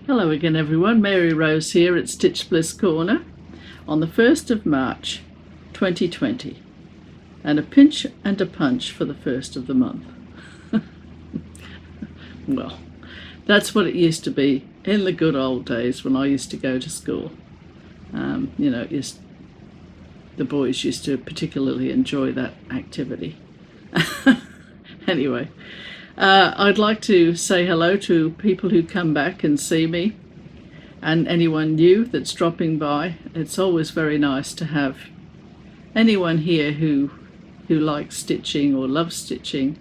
Hello again everyone, Mary Rose here at Stitch Bliss Corner on the 1st of March 2020 and a pinch and a punch for the first of the month. Well, that's what it used to be in the good old days when I used to go to school. The boys used to particularly enjoy that activity. Anyway, I'd like to say hello to people who come back and see me and anyone new that's dropping by. It's always very nice to have anyone here who likes stitching or loves stitching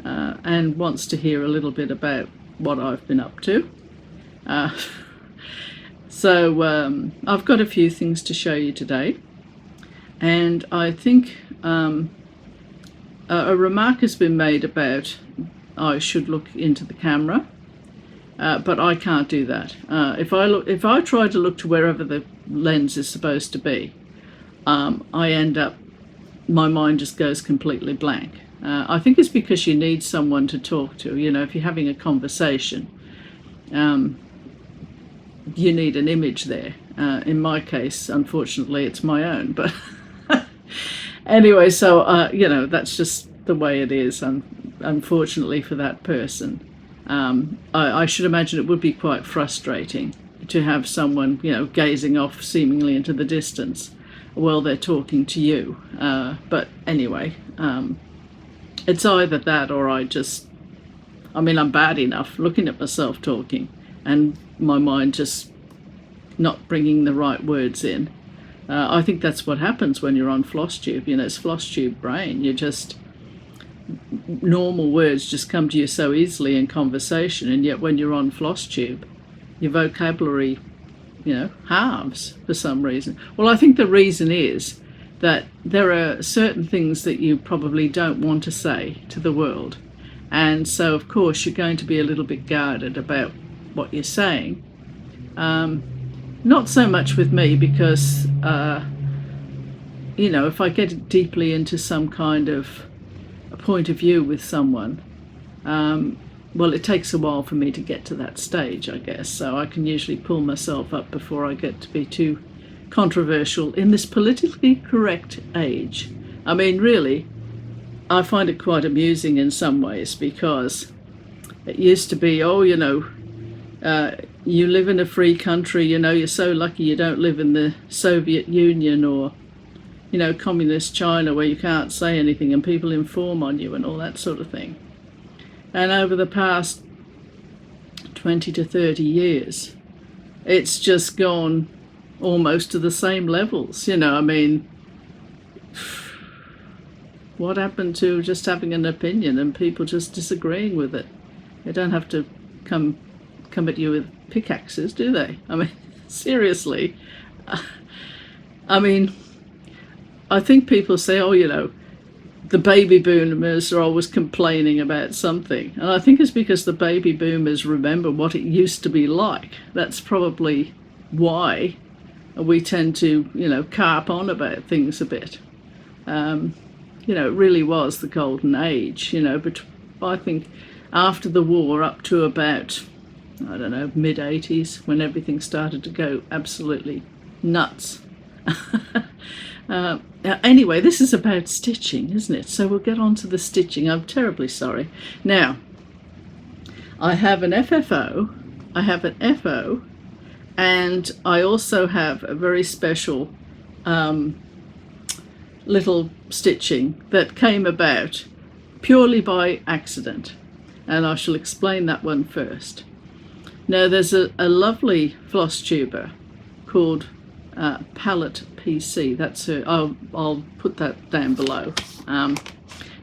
and wants to hear a little bit about what I've been up to. So I've got a few things to show you today, and I think a remark has been made about I should look into the camera, but I can't do that. If I try to look to wherever the lens is supposed to be, I end up, my mind just goes completely blank. I think it's because you need someone to talk to. You know, if you're having a conversation, you need an image there. In my case, unfortunately, it's my own, but anyway, so that's just the way it is, unfortunately for that person. I should imagine it would be quite frustrating to have someone, gazing off seemingly into the distance while they're talking to you. But anyway, it's either that or I'm bad enough looking at myself talking and my mind just not bringing the right words in. I think that's what happens when you're on Flosstube. It's Flosstube brain. Normal words just come to you so easily in conversation, and yet when you're on Flosstube, your vocabulary, halves for some reason. Well, I think the reason is that there are certain things that you probably don't want to say to the world, and so of course you're going to be a little bit guarded about what you're saying. Not so much with me, because if I get deeply into some kind of a point of view with someone, well, it takes a while for me to get to that stage, I guess, so I can usually pull myself up before I get to be too controversial in this politically correct age. I mean, really, I find it quite amusing in some ways, because it used to be, you live in a free country, you're so lucky you don't live in the Soviet Union or communist China, where you can't say anything and people inform on you and all that sort of thing. And over the past 20 to 30 years, it's just gone almost to the same levels. What happened to just having an opinion and people just disagreeing with it? They don't have to come at you with pickaxes, do they? Seriously. I think people say, the baby boomers are always complaining about something. And I think it's because the baby boomers remember what it used to be like. That's probably why we tend to, carp on about things a bit. It really was the golden age, but I think after the war up to about, mid-80s, when everything started to go absolutely nuts. Anyway, this is about stitching, isn't it? So we'll get on to the stitching. I'm terribly sorry. Now, I have an FFO, I have an FO, and I also have a very special little stitching that came about purely by accident, and I shall explain that one first. Now, there's a lovely floss tuber called Palette PC. That's her. I'll put that down below.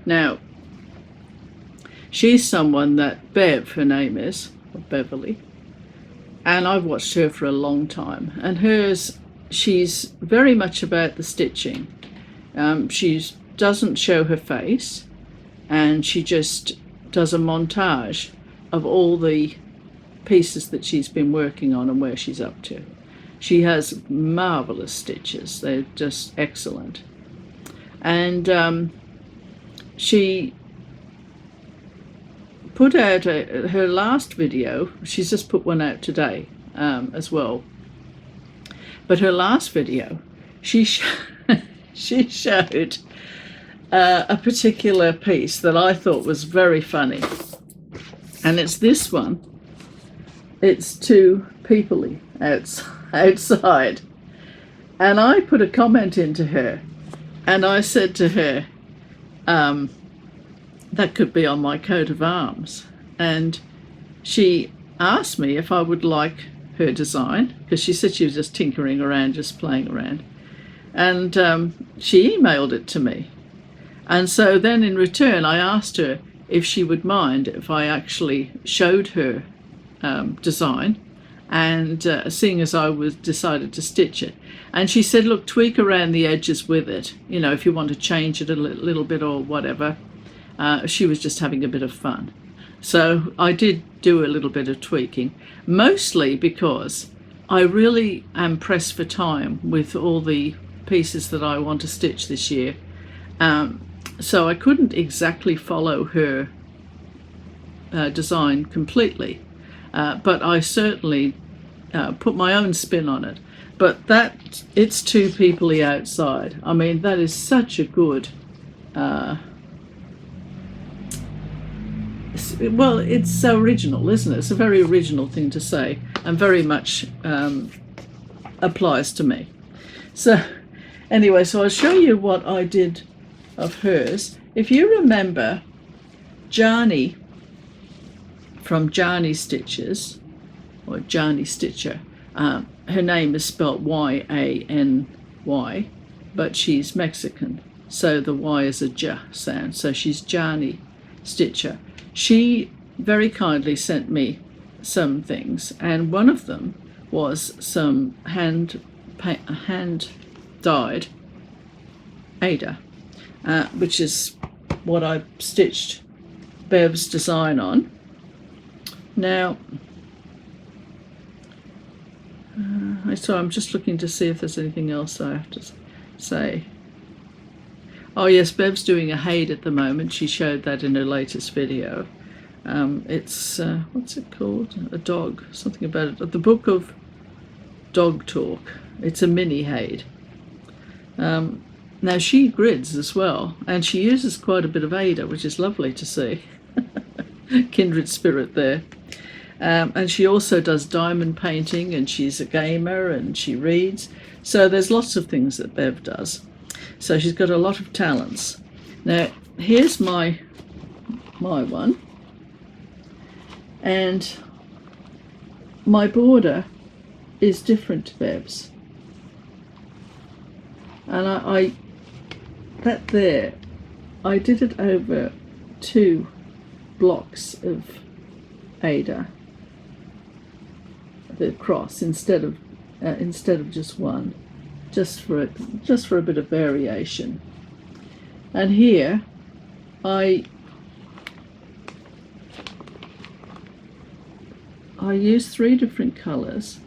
Now, she's someone that Bev, her name is, or Beverly, and I've watched her for a long time. And she's very much about the stitching. She doesn't show her face, and she just does a montage of all the pieces that she's been working on and where she's up to. She has marvelous stitches. They're just excellent. And she put out her last video. She's just put one out today as well. But her last video, she she showed a particular piece that I thought was very funny. And it's this one. It's two people outside. And I put a comment into her. And I said to her, that could be on my coat of arms. And she asked me if I would like her design, because she said she was just tinkering around, just playing around. And she emailed it to me. And so then in return, I asked her if she would mind if I actually showed her design, and seeing as I was decided to stitch it. And she said, look, tweak around the edges with it, you know, if you want to change it a little bit or whatever. She was just having a bit of fun. So I did do a little bit of tweaking, mostly because I really am pressed for time with all the pieces that I want to stitch this year. So I couldn't exactly follow her design completely, but I certainly put my own spin on it. But that, it's two people outside. I mean, that is such a good, well, it's so original, isn't it? It's a very original thing to say, and very much applies to me. So anyway, so I'll show you what I did of hers. If you remember Jani from Jani Stitches, or Jani Stitcher, her name is spelt Y-A-N-Y, but she's Mexican, so the Y is a J sound, so she's Jani Stitcher. She very kindly sent me some things, and one of them was some hand dyed Ada, which is what I stitched Bev's design on. Now, so I'm just looking to see if there's anything else I have to say. Oh yes, Bev's doing a Haid at the moment. She showed that in her latest video. It's, what's it called? A dog, something about it. The Book of Dog Talk. It's a mini Haid. Now she grids as well, and she uses quite a bit of Ada, which is lovely to see. Kindred spirit there. And she also does diamond painting, and she's a gamer, and she reads. So there's lots of things that Bev does. So she's got a lot of talents. Now here's my one, and my border is different to Bev's. And I that there, I did it over 2 blocks of Ada, the cross, instead of just one, just for a bit of variation. And here I used 3 different colors,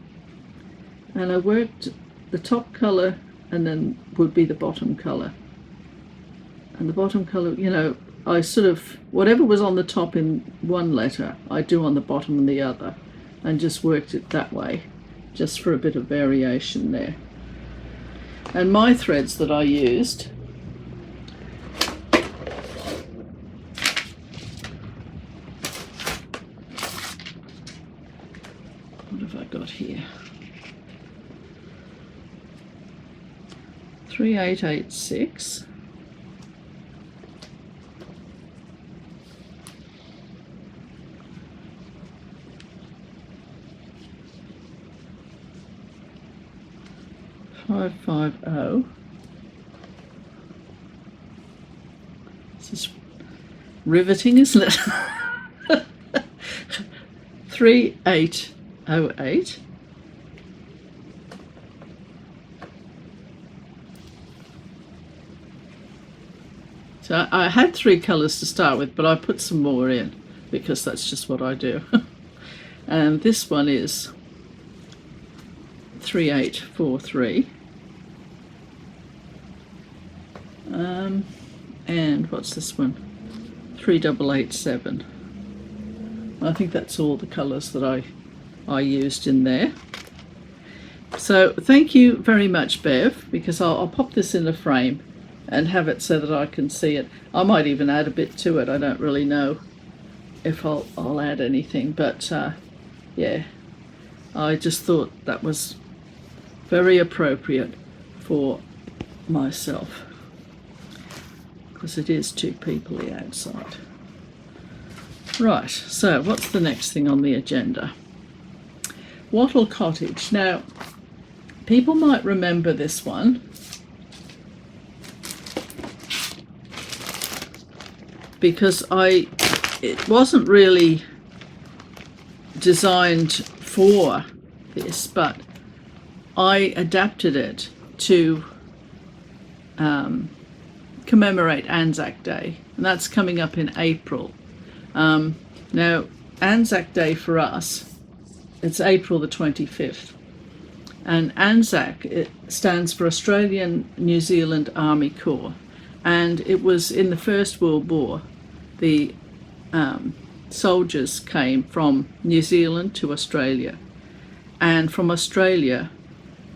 and I worked the top color, and then would be the bottom color. And the bottom color, you know, I sort of, whatever was on the top in one letter, I do on the bottom in the other, and just worked it that way, just for a bit of variation there. And my threads that I used, what have I got here? 3886. .550. This is riveting, isn't it? 3808. So I had 3 colours to start with, but I put some more in because that's just what I do. And this one is 3843. And what's this one? 3887. I think that's all the colours that I used in there. So thank you very much, Bev, because I'll pop this in a frame and have it so that I can see it. I might even add a bit to it. I don't really know if I'll add anything, but yeah, I just thought that was very appropriate for myself, because it is too peoply outside. Right, so what's the next thing on the agenda? Wattle Cottage. Now, people might remember this one because it wasn't really designed for this, but I adapted it to commemorate Anzac Day, and that's coming up in April. Now, Anzac Day for us, it's April the 25th. And ANZAC, it stands for Australian New Zealand Army Corps. And it was in the First World War, the soldiers came from New Zealand to Australia. And from Australia,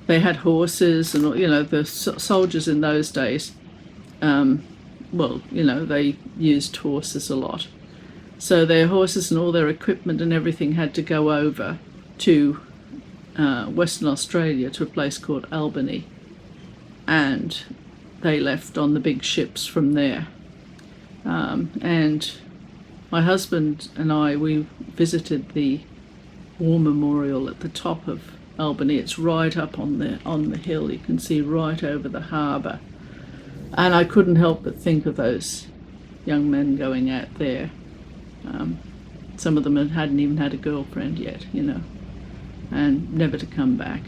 they had horses, and the soldiers in those days, they used horses a lot. So their horses and all their equipment and everything had to go over to Western Australia, to a place called Albany, and they left on the big ships from there. And my husband and we visited the War Memorial at the top of Albany. It's right up on the hill. You can see right over the harbour, and I couldn't help but think of those young men going out there. Some of them hadn't even had a girlfriend yet, and never to come back.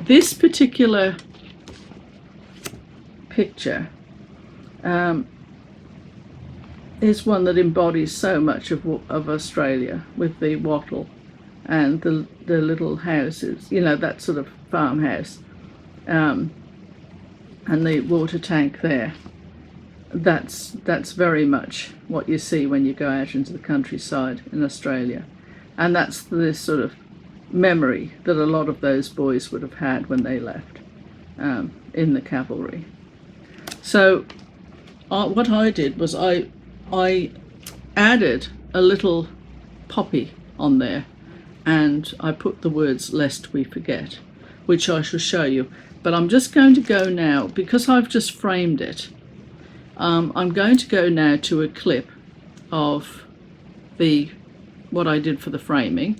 This particular picture is one that embodies so much of Australia, with the wattle and the little houses, that sort of farmhouse, and the water tank there. That's very much what you see when you go out into the countryside in Australia, and that's this sort of memory that a lot of those boys would have had when they left in the cavalry. So what I did was I added a little poppy on there, and I put the words "lest we forget," which I shall show you. But I'm just going to go now, because I've just framed it, I'm going to go now to a clip of what I did for the framing.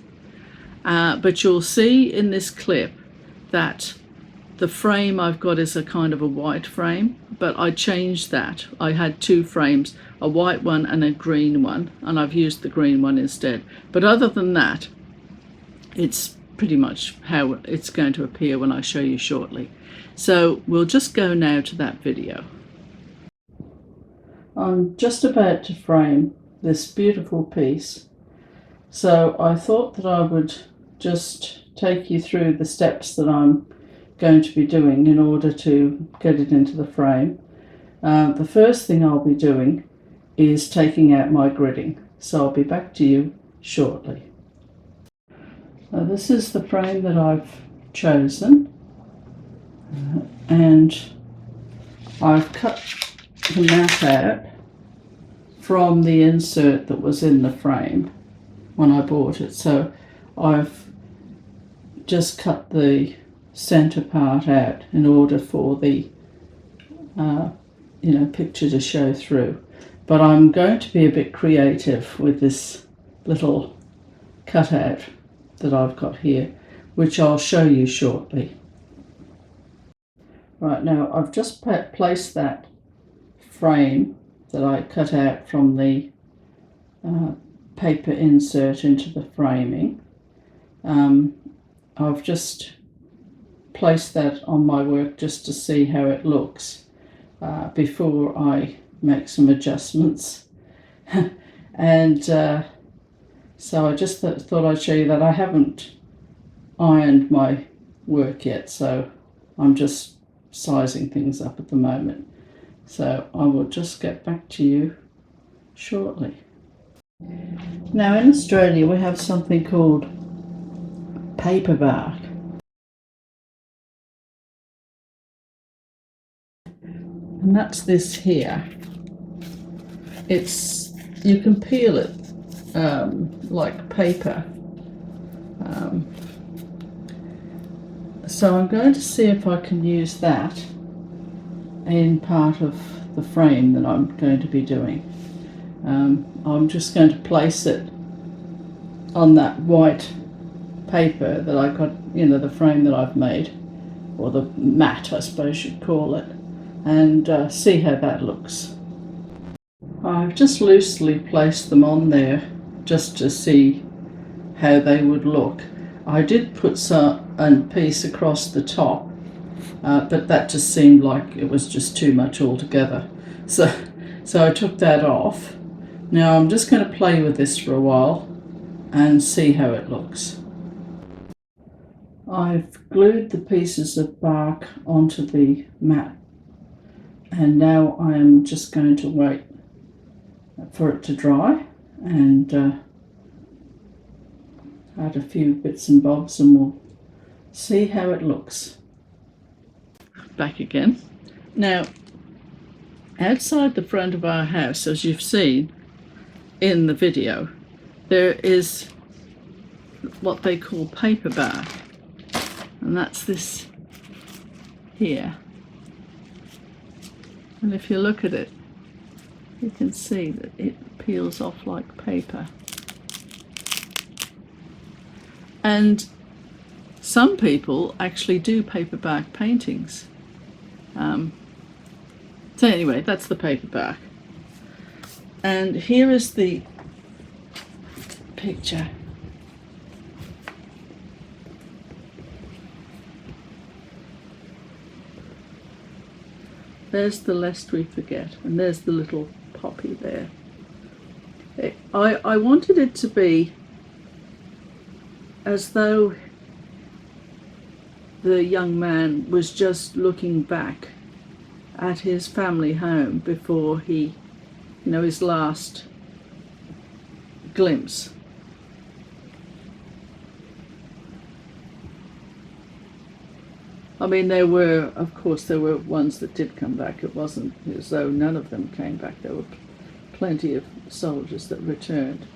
But you'll see in this clip that the frame I've got is a kind of a white frame, but I changed that. I had two frames, a white one and a green one, and I've used the green one instead. But other than that, it's pretty much how it's going to appear when I show you shortly. So we'll just go now to that video. I'm just about to frame this beautiful piece, so I thought that I would just take you through the steps that I'm going to be doing in order to get it into the frame. The first thing I'll be doing is taking out my gridding, so I'll be back to you shortly. Now, this is the frame that I've chosen, and I've cut the mat out from the insert that was in the frame when I bought it. So I've just cut the centre part out in order for the picture to show through. But I'm going to be a bit creative with this little cutout that I've got here, which I'll show you shortly. Right, now I've just placed that frame that I cut out from the paper insert into the framing. I've just placed that on my work just to see how it looks before I make some adjustments. And so I just thought I'd show you that. I haven't ironed my work yet, so I'm just sizing things up at the moment. So I will just get back to you shortly. Now in Australia we have something called paper bark. And that's this here. You can peel it like paper. So I'm going to see if I can use that in part of the frame that I'm going to be doing. I'm just going to place it on that white paper that I got, the frame that I've made, or the mat I suppose you'd call it, and see how that looks. I've just loosely placed them on there just to see how they would look. I did put a piece across the top, but that just seemed like it was just too much altogether. So I took that off. Now I'm just going to play with this for a while and see how it looks. I've glued the pieces of bark onto the mat, and now I'm just going to wait for it to dry and add a few bits and bobs, and we'll see how it looks. Back again. Now, outside the front of our house, as you've seen in the video, there is what they call paper bark, and that's this here. And if you look at it, you can see that it peels off like paper. And some people actually do paper bark paintings. So anyway, that's the paper bark. And here is the picture. There's the Lest We Forget, and there's the little poppy there. I wanted it to be as though the young man was just looking back at his family home before he, his last glimpse. I mean, of course there were ones that did come back. It wasn't as though none of them came back. There were plenty of soldiers that returned.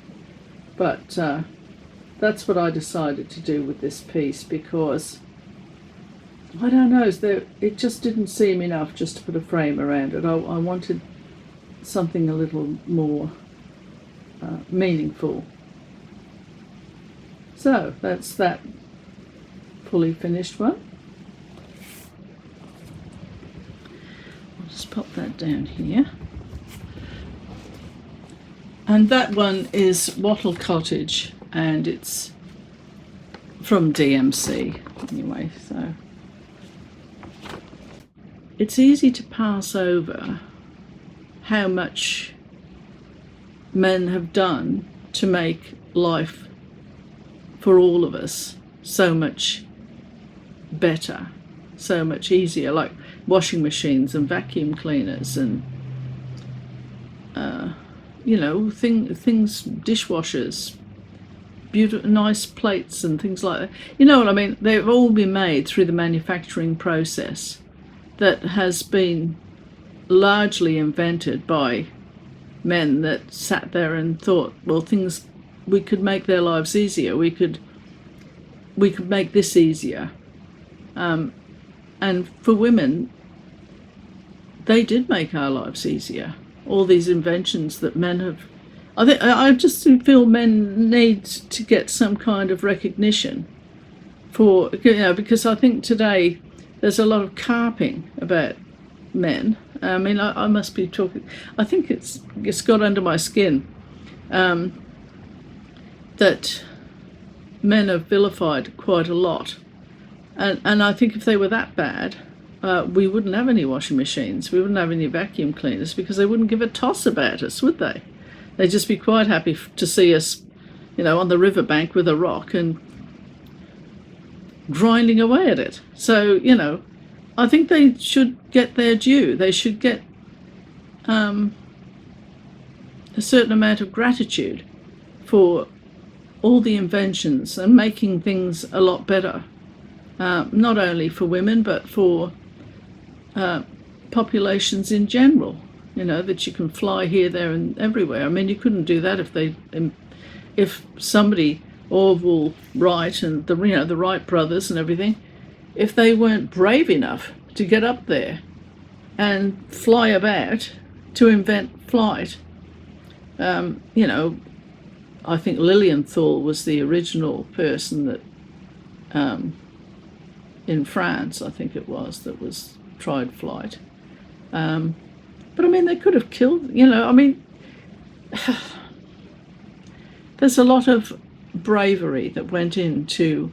But that's what I decided to do with this piece, because I don't know, it just didn't seem enough just to put a frame around it. I wanted something a little more meaningful. So that's that fully finished one. I'll just pop that down here. And that one is Wattle Cottage, and it's from DMC anyway, so it's easy to pass over how much men have done to make life for all of us so much better, so much easier, like washing machines and vacuum cleaners and things, dishwashers, beautiful, nice plates and things like that. You know what I mean? They've all been made through the manufacturing process that has been largely invented by men that sat there and thought, well, we could make their lives easier. We could make this easier. And for women, they did make our lives easier. All these inventions that men have. I just feel men need to get some kind of recognition for, because I think today there's a lot of carping about men. I mean, I must be talking. I think it's got under my skin that men are vilified quite a lot, and I think if they were that bad, we wouldn't have any washing machines, we wouldn't have any vacuum cleaners, because they wouldn't give a toss about us, would they? They'd just be quite happy to see us, on the riverbank with a rock and grinding away at it. So, I think they should get their due. They should get a certain amount of gratitude for all the inventions and making things a lot better, not only for women but for populations in general. That you can fly here, there, and everywhere. I mean, you couldn't do that if somebody, Orville Wright and the Wright brothers and everything, if they weren't brave enough to get up there and fly about to invent flight. I think Lilienthal was the original person that, in France, I think it was, that was tried flight. But I mean, they could have killed, there's a lot of bravery that went into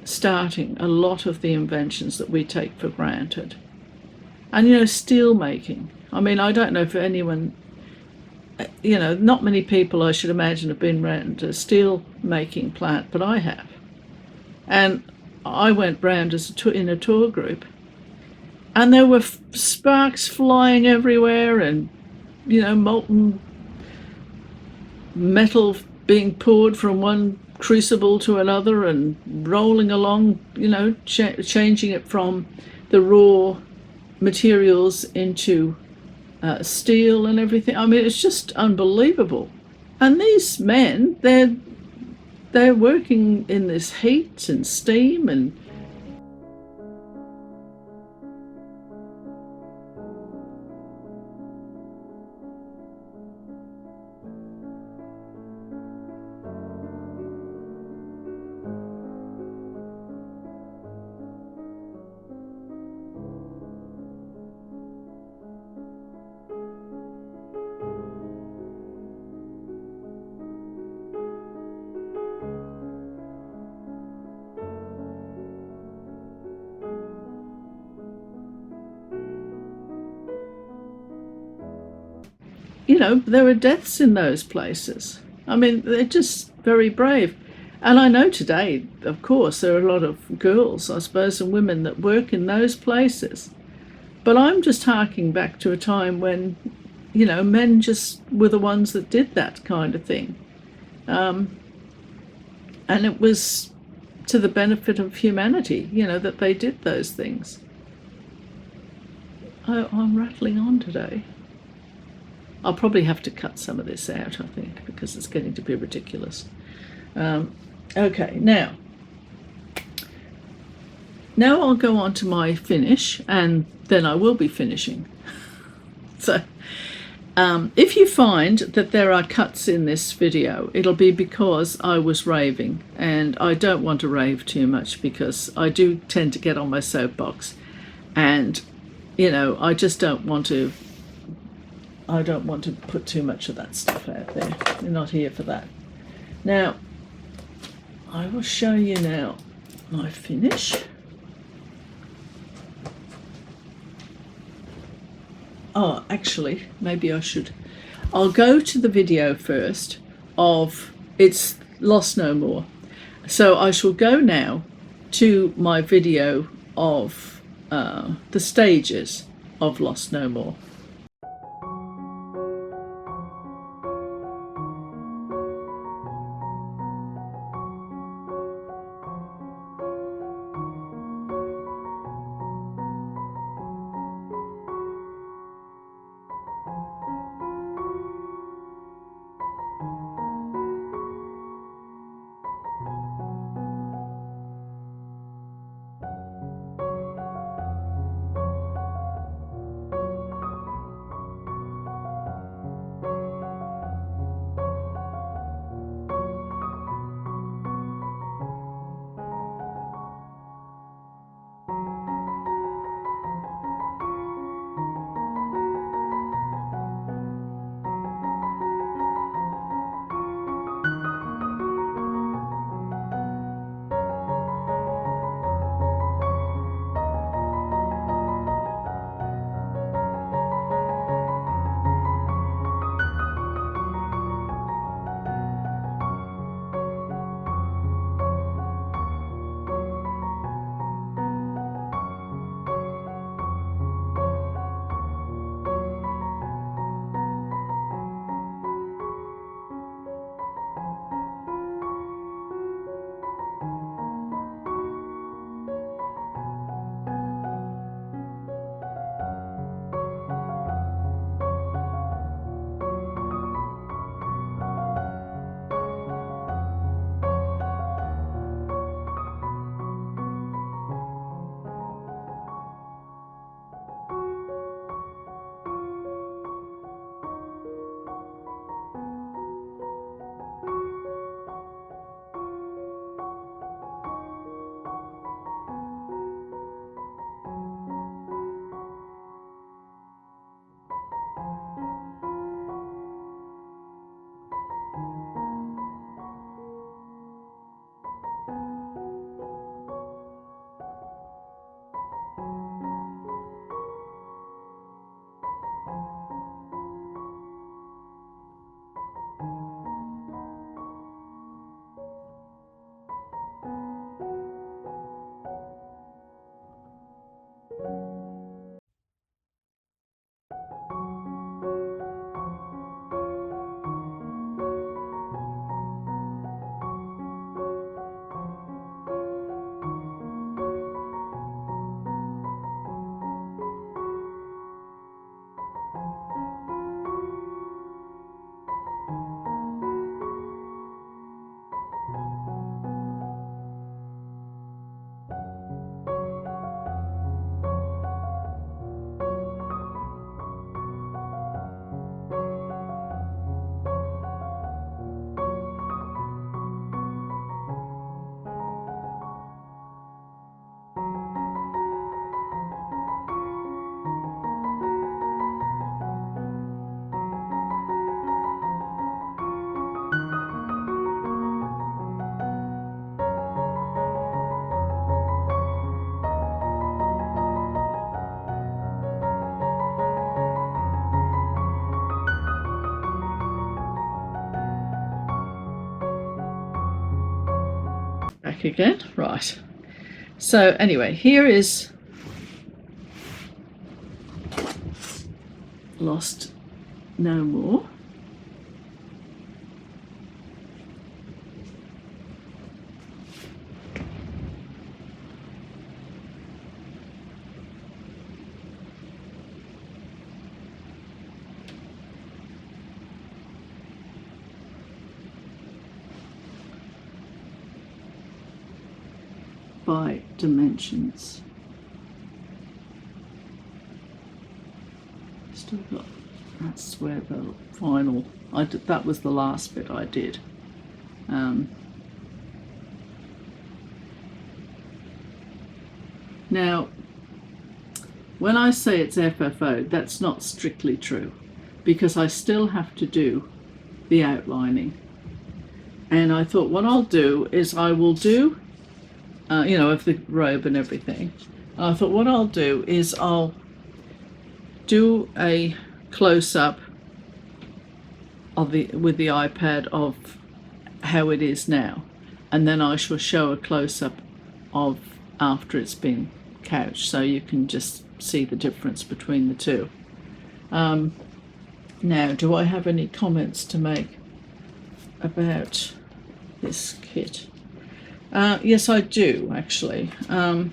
starting a lot of the inventions that we take for granted. And, steel making. I mean, I don't know if anyone, not many people, I should imagine, have been around a steel making plant, but I have. And I went round in a tour group, and there were sparks flying everywhere, and molten metal being poured from one crucible to another and rolling along, changing it from the raw materials into steel and everything. I mean, it's just unbelievable. And these men, they're working in this heat and steam and there are deaths in those places. I mean, they're just very brave. And I know today, of course, there are a lot of girls, I suppose, and women that work in those places. But I'm just harking back to a time when, men just were the ones that did that kind of thing. And it was to the benefit of humanity, that they did those things. I'm rattling on today. I'll probably have to cut some of this out, I think, because it's getting to be ridiculous. Okay, now I'll go on to my finish, and then I will be finishing. So if you find that there are cuts in this video, it'll be because I was raving, and I don't want to rave too much because I do tend to get on my soapbox, and I just don't want to put too much of that stuff out there. We're not here for that. Now, I will show you now my finish. Oh, actually, maybe I'll go to the video first of It's Lost No More. So I shall go now to my video of the stages of Lost No More. Back again, right. So anyway, here is Lost No More. By dimensions. Still got, that's where the final, that was the last bit I did. Now, when I say it's FFO, that's not strictly true, because I still have to do the outlining. And I thought what I'll do is I will do of the robe and everything. And I thought what I'll do is I'll do a close-up of with the iPad of how it is now, and then I shall show a close-up of after it's been couched, so you can just see the difference between the two. Now, do I have any comments to make about this kit? Yes, I do, actually. Now,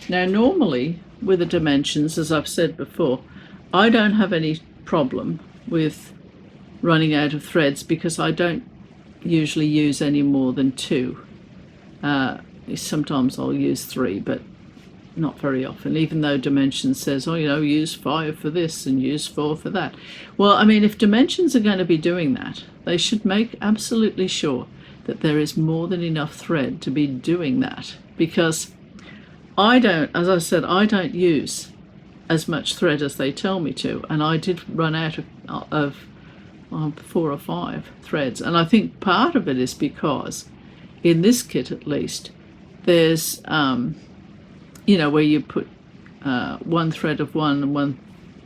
normally with the dimensions, as I've said before, I don't have any problem with running out of threads because I don't usually use any more than 2. Sometimes I'll use 3, but not very often, even though Dimensions says, oh, use 5 for this and use 4 for that. Well, I mean, if Dimensions are going to be doing that, they should make absolutely sure that there is more than enough thread to be doing that, because as I said, I don't use as much thread as they tell me to, and I did run out of 4 or 5 threads. And I think part of it is because in this kit at least there's where you put one thread of one and one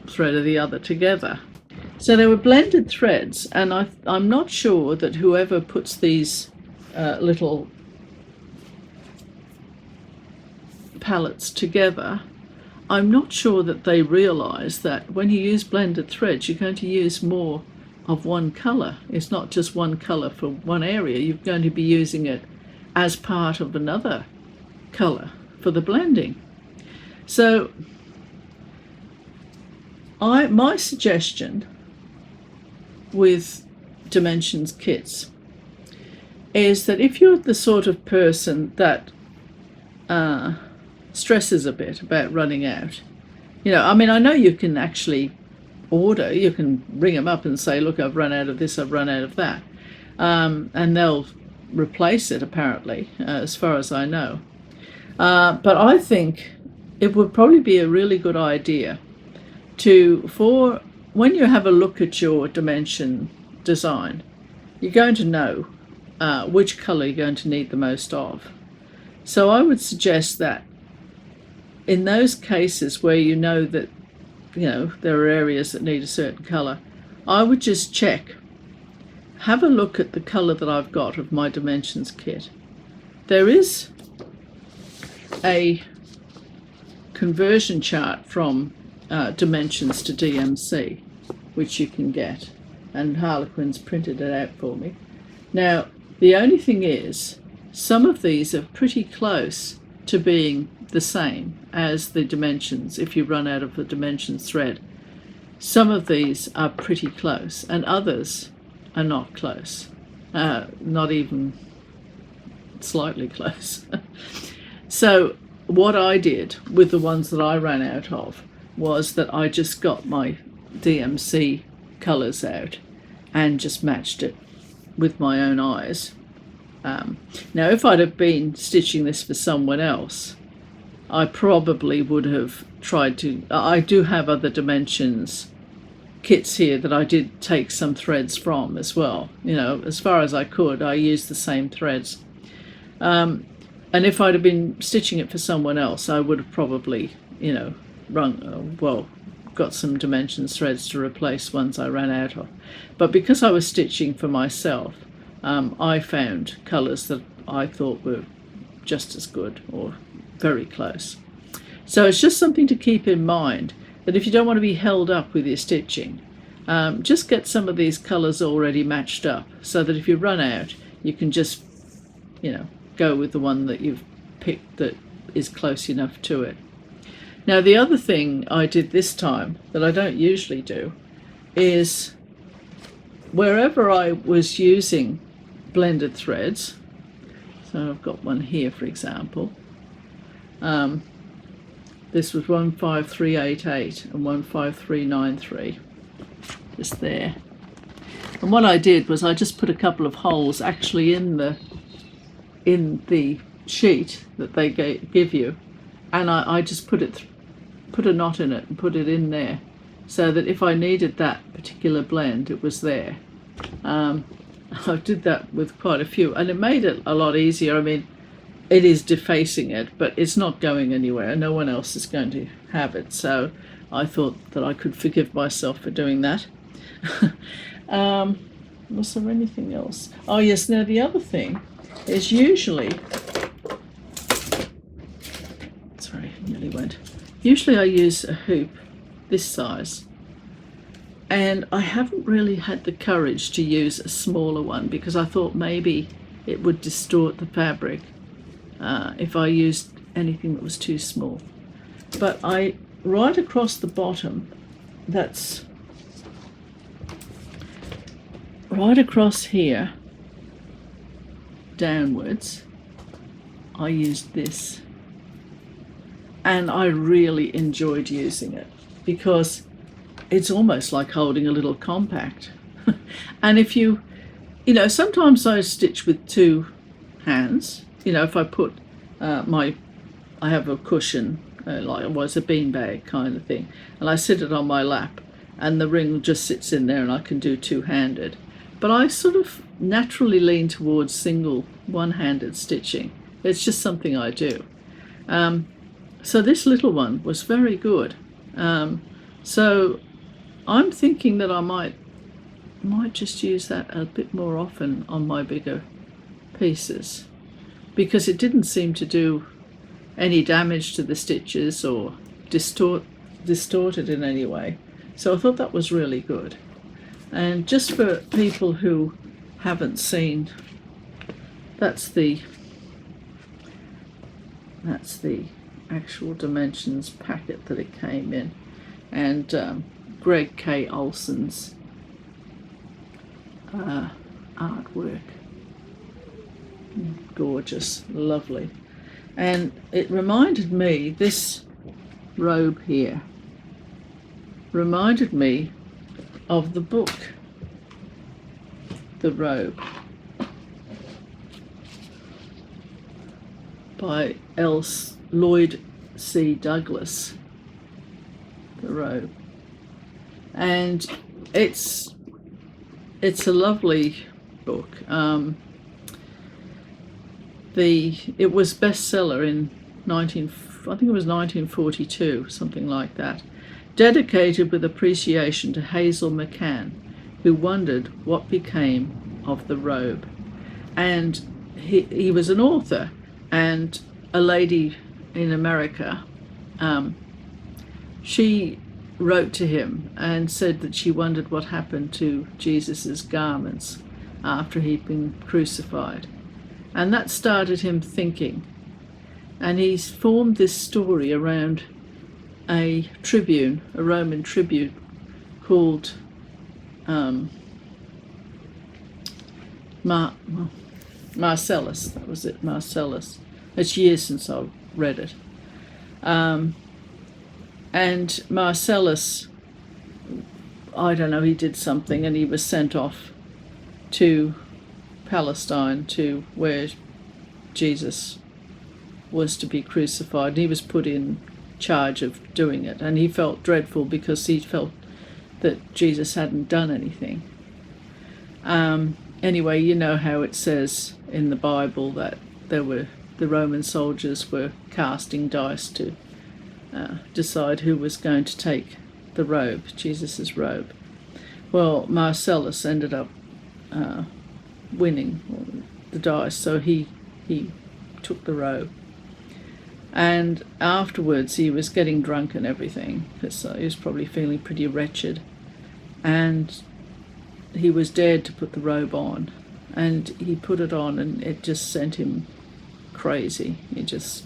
thread of the other together, so they were blended threads. And I'm not sure that whoever puts these little palettes together, I'm not sure that they realize that when you use blended threads, you're going to use more of one color. It's not just one color for one area. You're going to be using it as part of another color for the blending. So my suggestion with Dimensions kits is that if you're the sort of person that stresses a bit about running out, I mean, I know you can actually order, you can ring them up and say, look, I've run out of this, I've run out of that, and they'll replace it apparently, as far as I know. But I think it would probably be a really good idea for when you have a look at your dimension design, you're going to know which color you're going to need the most of. So I would suggest that in those cases where you know that there are areas that need a certain color, I would just have a look at the color that I've got of my Dimensions kit. There is a conversion chart from Dimensions to DMC, which you can get, and Harlequin's printed it out for me. Now, the only thing is, some of these are pretty close to being the same as the Dimensions if you run out of the Dimensions thread. Some of these are pretty close, and others are not close, not even slightly close. So what I did with the ones that I ran out of was that I just got my DMC colours out and just matched it with my own eyes. Now, if I'd have been stitching this for someone else, I probably would have tried to. I do have other Dimensions kits here that I did take some threads from as well. As far as I could, I used the same threads. And if I'd have been stitching it for someone else, I would have probably, got some Dimensions threads to replace ones I ran out of. But because I was stitching for myself, I found colours that I thought were just as good or very close. So it's just something to keep in mind, that if you don't want to be held up with your stitching, just get some of these colours already matched up, so that if you run out, you can just, go with the one that you've picked that is close enough to it. Now, the other thing I did this time that I don't usually do is, wherever I was using blended threads, so I've got one here, for example, this was 15388 and 15393, just there. And what I did was I just put a couple of holes actually in the sheet that they give you, and I just put a knot in it and put it in there, so that if I needed that particular blend, it was there. I did that with quite a few, and it made it a lot easier. I mean, it is defacing it, but it's not going anywhere. No one else is going to have it, so I thought that I could forgive myself for doing that. Was there anything else? Oh yes, now the other thing is, usually, sorry, nearly went. Usually I use a hoop this size, and I haven't really had the courage to use a smaller one, because I thought maybe it would distort the fabric if I used anything that was too small. But right across the bottom, that's right across here downwards, I used this, and I really enjoyed using it, because it's almost like holding a little compact. And if sometimes I stitch with two hands. If I put I have a cushion, like it was a beanbag kind of thing, and I sit it on my lap, and the ring just sits in there, and I can do two-handed. But I sort of naturally lean towards single, one-handed stitching. It's just something I do. So this little one was very good. So I'm thinking that I might just use that a bit more often on my bigger pieces, because it didn't seem to do any damage to the stitches or distort it in any way. So I thought that was really good. And just for people who haven't seen, that's the actual dimensions packet that it came in, and Greg K. Olson's artwork. Gorgeous, lovely. And it reminded me, this robe here reminded me of the book, The Robe, by Lloyd C. Douglas, The Robe. And it's a lovely book. It was bestseller in I think it was 1942, something like that. Dedicated with appreciation to Hazel McCann, who wondered what became of the robe. And he was an author, and a lady in America, she wrote to him and said that she wondered what happened to Jesus's garments after he'd been crucified. And that started him thinking. And he's formed this story around a Roman tribune called Marcellus. That was it, Marcellus. It's years since I read it. And Marcellus, I don't know, he did something, and he was sent off to Palestine, to where Jesus was to be crucified. And he was put in charge of doing it, and he felt dreadful because he felt that Jesus hadn't done anything. Anyway, you know how it says in the Bible that the Roman soldiers were casting dice to decide who was going to take the robe, Jesus's robe. Well, Marcellus ended up winning the dice, so he took the robe. And afterwards he was getting drunk and everything, because he was probably feeling pretty wretched. And he was dared to put the robe on. And he put it on, and it just sent him crazy. He just,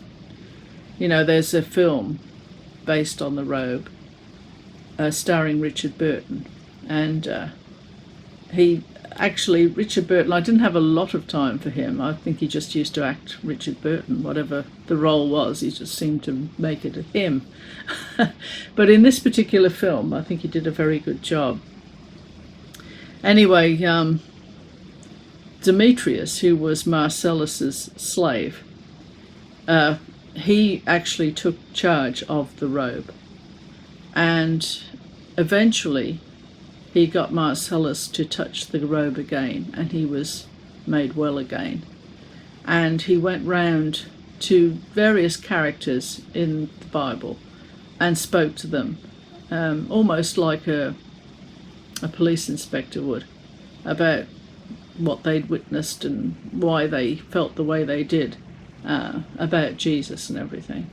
there's a film based on the robe, starring Richard Burton. And Richard Burton, I didn't have a lot of time for him. I think he just used to act Richard Burton, whatever the role was. He just seemed to make it him. But in this particular film, I think he did a very good job. Anyway, Demetrius, who was Marcellus's slave, he actually took charge of the robe. And eventually he got Marcellus to touch the robe again, and he was made well again. And he went round to various characters in the Bible and spoke to them, almost like a police inspector would, about what they'd witnessed and why they felt the way they did about Jesus and everything.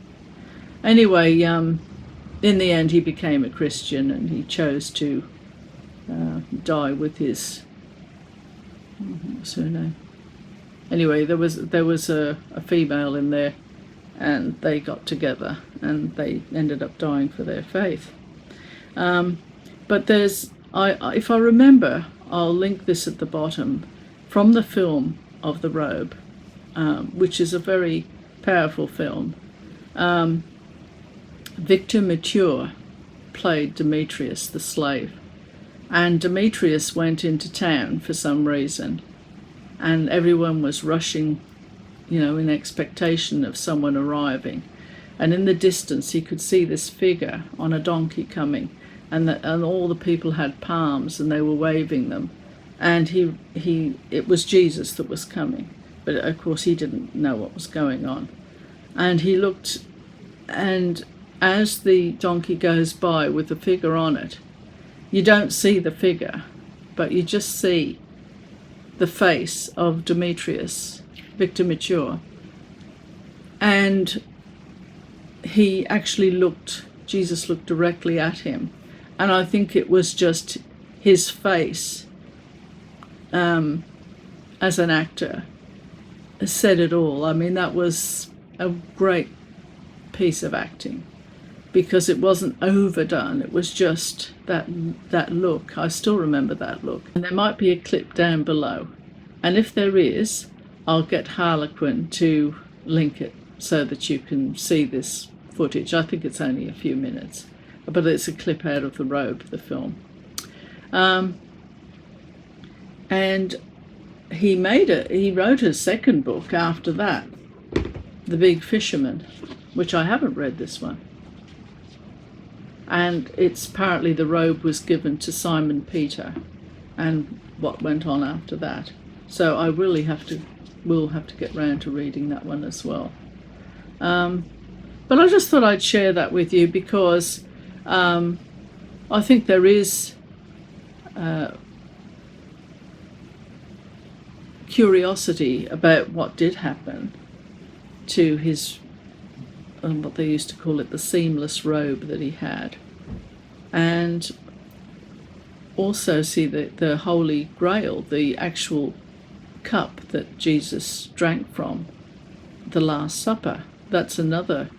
Anyway, in the end he became a Christian, and he chose to die with his, what's her name? Anyway, there was a female in there, and they got together, and they ended up dying for their faith. But there's, if I remember, I'll link this at the bottom, from the film of the Robe, which is a very powerful film. Victor Mature played Demetrius, the slave. And Demetrius went into town for some reason, and everyone was rushing, in expectation of someone arriving. And in the distance he could see this figure on a donkey coming, and all the people had palms and they were waving them. And it was Jesus that was coming, but of course he didn't know what was going on. And he looked, and as the donkey goes by with the figure on it, you don't see the figure, but you just see the face of Demetrius, Victor Mature. And Jesus looked directly at him. And I think it was just his face, as an actor, said it all. I mean, that was a great piece of acting, because it wasn't overdone. It was just that look. I still remember that look. And there might be a clip down below. And if there is, I'll get Harlequin to link it so that you can see this footage. I think it's only a few minutes, but it's a clip out of The Robe, the film. And he wrote a second book after that, The Big Fisherman, which I haven't read this one. And it's apparently The Robe was given to Simon Peter, and what went on after that. So I will have to get round to reading that one as well. But I just thought I'd share that with you, because I think there is curiosity about what did happen to his, what they used to call it, the seamless robe that he had. And also see the Holy Grail, the actual cup that Jesus drank from, the Last Supper. That's another,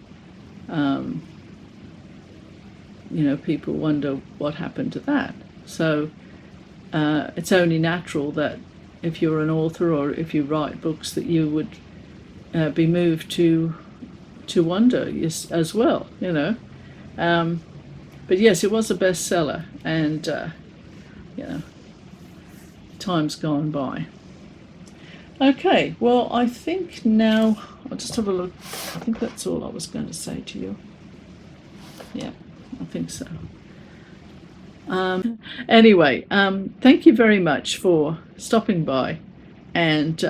people wonder what happened to that. So it's only natural that if you're an author or if you write books, that you would be moved to wonder as well, But yes, it was a bestseller, and time's gone by. Okay, well, I think now I'll just have a look. I think that's all I was going to say to you. Yeah, I think so. Anyway, thank you very much for stopping by, and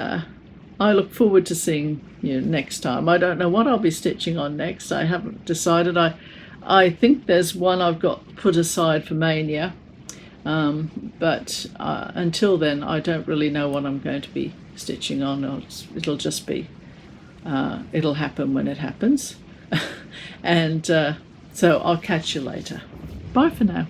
I look forward to seeing you next time. I don't know what I'll be stitching on next. I haven't decided. I think there's one I've got put aside for Mania, but until then I don't really know what I'm going to be stitching on. It'll just be It'll happen when it happens. And so I'll catch you later. Bye for now.